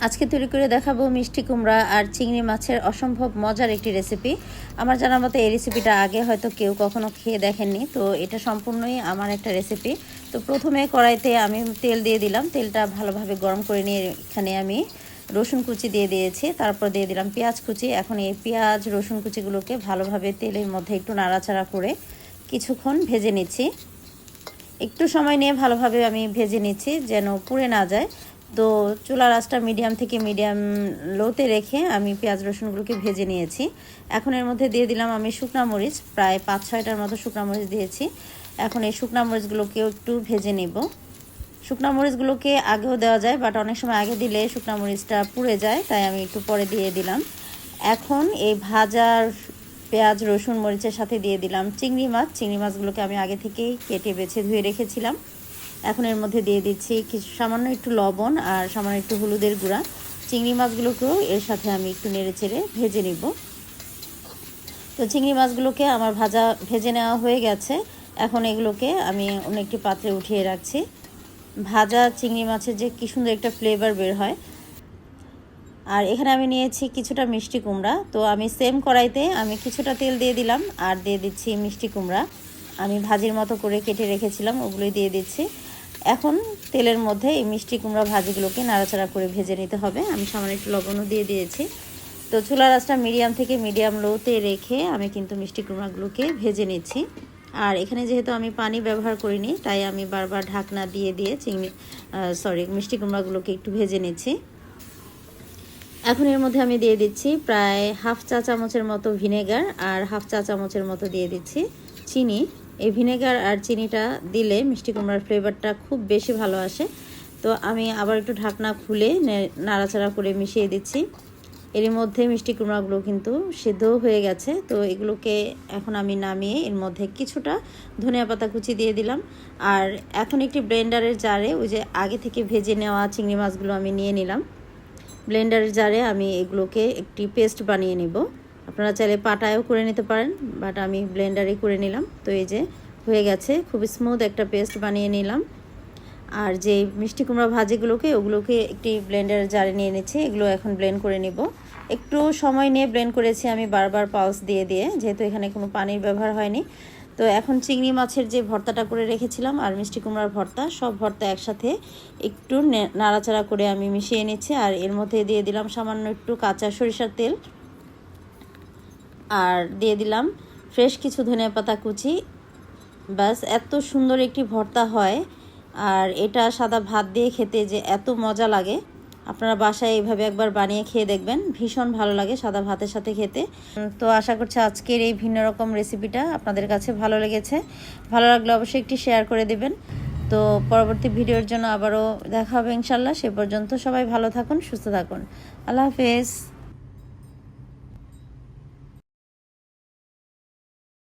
আজকে তৈরি করে দেখাবো মিষ্টি কুমড়া আর চিংড়ি মাছের অসম্ভব মজার একটি রেসিপি। আমার জানার মতে এই রেসিপিটা আগে হয়তো কেউ কখনো খেয়ে দেখেননি, তো এটা সম্পূর্ণই আমার একটা রেসিপি। তো প্রথমে কড়াইতে আমি তেল দিয়ে দিলাম, তেলটা ভালোভাবে গরম করে নিয়ে এখানে আমি রসুন কুচি দিয়ে দিয়েছি, তারপর দিয়ে দিলাম পেঁয়াজ কুচি। এখন এই পেঁয়াজ রসুন কুচিগুলোকে ভালোভাবে তেলের মধ্যে একটু নাড়াচাড়া করে কিছুক্ষণ ভেজে নিচ্ছি। একটু সময় নিয়ে ভালোভাবে আমি ভেজে নিচ্ছি যেন পুড়ে না যায়। তো চুলার আঁচটা মিডিয়াম থেকে মিডিয়াম লোতে রেখে আমি পেঁয়াজ রসুনগুলোকে ভেজে নিয়েছি। এখন এর মধ্যে দিয়ে দিলাম আমি শুকনা মরিচ, প্রায় 5-6টার মতো শুকনা মরিচ দিয়েছি। এখন এই শুকনা মরিচগুলোকেও একটু ভেজে নেব। শুকনা মরিচগুলোকে আগেও দেওয়া যায়, বাট অনেক সময় আগে দিলে শুকনা মরিচটা পুড়ে যায়, তাই আমি একটু পরে দিয়ে দিলাম। এখন এই ভাজার পেঁয়াজ রসুন মরিচের সাথে দিয়ে দিলাম চিংড়ি মাছ। চিংড়ি মাছগুলোকে আমি আগে থেকেই কেটে বেছে ধুয়ে রেখেছিলাম। এখন এর মধ্যে দিয়ে দিচ্ছি কিছু সামান্য একটু লবণ আর সামান্য একটু হলুদের গুঁড়া। চিংড়ি মাছগুলোকেও এর সাথে আমি একটু নেড়েচেড়ে ভেজে নিব। তো চিংড়ি মাছগুলোকে আমার ভেজে নেওয়া হয়ে গেছে। এখন এগুলোকে আমি অন্য একটি পাত্রে উঠিয়ে রাখছি। ভাজা চিংড়ি মাছের যে কী সুন্দর একটা ফ্লেভার বের হয়। আর এখানে আমি নিয়েছি কিছুটা মিষ্টি কুমড়া। তো আমি সেম কড়াইতে আমি কিছুটা তেল দিয়ে দিলাম আর দিয়ে দিচ্ছি মিষ্টি কুমড়া। আমি ভাজির মতো করে কেটে রেখেছিলাম, ওগুলোই দিয়ে দিচ্ছি। এখন তেলের মধ্যে এই মিষ্টি কুমড়া ভাজিগুলোকে নাড়াচাড়া করে ভেজে নিতে হবে। আমি সামান্য একটু লবণও দিয়ে দিয়েছি। তো চুলার আঁচটা মিডিয়াম থেকে মিডিয়াম লোতে রেখে আমি কিন্তু মিষ্টি কুমড়াগুলোকে ভেজে নিচ্ছি। আর এখানে যেহেতু আমি পানি ব্যবহার করিনি, তাই আমি বারবার ঢাকনা দিয়ে দিয়ে মিষ্টি কুমড়াগুলোকে একটু ভেজে নিচ্ছি। এখন এর মধ্যে আমি দিয়ে দিচ্ছি প্রায় হাফ চা চামচের মতো ভিনেগার আর হাফ চা চামচের মতো দিয়ে দিচ্ছি চিনি। এই ভিনেগার আর চিনিটা দিলে মিষ্টি কুমড়ার ফ্লেভারটা খুব বেশি ভালো আসে। তো আমি আবার একটু ঢাকনা খুলে নাড়াচাড়া করে মিশিয়ে দিচ্ছি। এর মধ্যে মিষ্টি কুমড়াগুলো কিন্তু সিদ্ধ হয়ে গেছে। তো এগুলোকে এখন আমি নামিয়ে এর মধ্যে কিছুটা ধনিয়া পাতা কুচি দিয়ে দিলাম। আর এখন একটি ব্লেন্ডারের জারে ওই যে আগে থেকে ভেজে নেওয়া চিংড়ি মাছগুলো আমি নিয়ে নিলাম। ব্লেন্ডারের জারে আমি এগুলোকে একটি পেস্ট বানিয়ে নিব। আপনারা চাইলে পাটায়ও করে নিতে পারেন, বাট আমি ব্লেন্ডারে করে নিলাম। তো এই যে হয়ে গেছে, খুব স্মুথ একটা পেস্ট বানিয়ে নিলাম। আর যে মিষ্টি কুমড়া ভাজিগুলোকে ওগুলোকে একটি ব্লেন্ডারের জারে নিয়ে নিচ্ছি। এগুলো এখন ব্লেন্ড করে নিব। একটু সময় নিয়ে ব্লেন্ড করেছি আমি বারবার পালস দিয়ে দিয়ে, যেহেতু এখানে কোনো পানির ব্যবহার হয়নি। তো এখন চিংড়ি মাছের যে ভর্তাটা করে রেখেছিলাম আর মিষ্টি কুমড়ার ভর্তা, সব ভর্তা একসাথে একটু নাড়াচাড়া করে আমি মিশিয়ে নিচ্ছি। আর এর মধ্যে দিয়ে দিলাম সামান্য একটু কাঁচা সরিষার তেল আর দিয়ে দিলাম ফ্রেশ কিছু ধনিয়া পাতা কুচি। ব্যাস, এত সুন্দর একটি ভর্তা হয়। আর এটা সাদা ভাত দিয়ে খেতে যে এত মজা লাগে, আপনারা বাসায় এইভাবে একবার বানিয়ে খেয়ে দেখবেন, ভীষণ ভালো লাগে সাদা ভাতের সাথে খেতে। তো আশা করছি আজকের এই ভিন্ন রকম রেসিপিটা আপনাদের কাছে ভালো লেগেছে। ভালো লাগলে অবশ্যই একটি শেয়ার করে দেবেন। তো পরবর্তী ভিডিওর জন্য আবারও দেখা হবে ইনশাল্লাহ। সে পর্যন্ত সবাই ভালো থাকুন, সুস্থ থাকুন। আল্লাহ হাফেজ।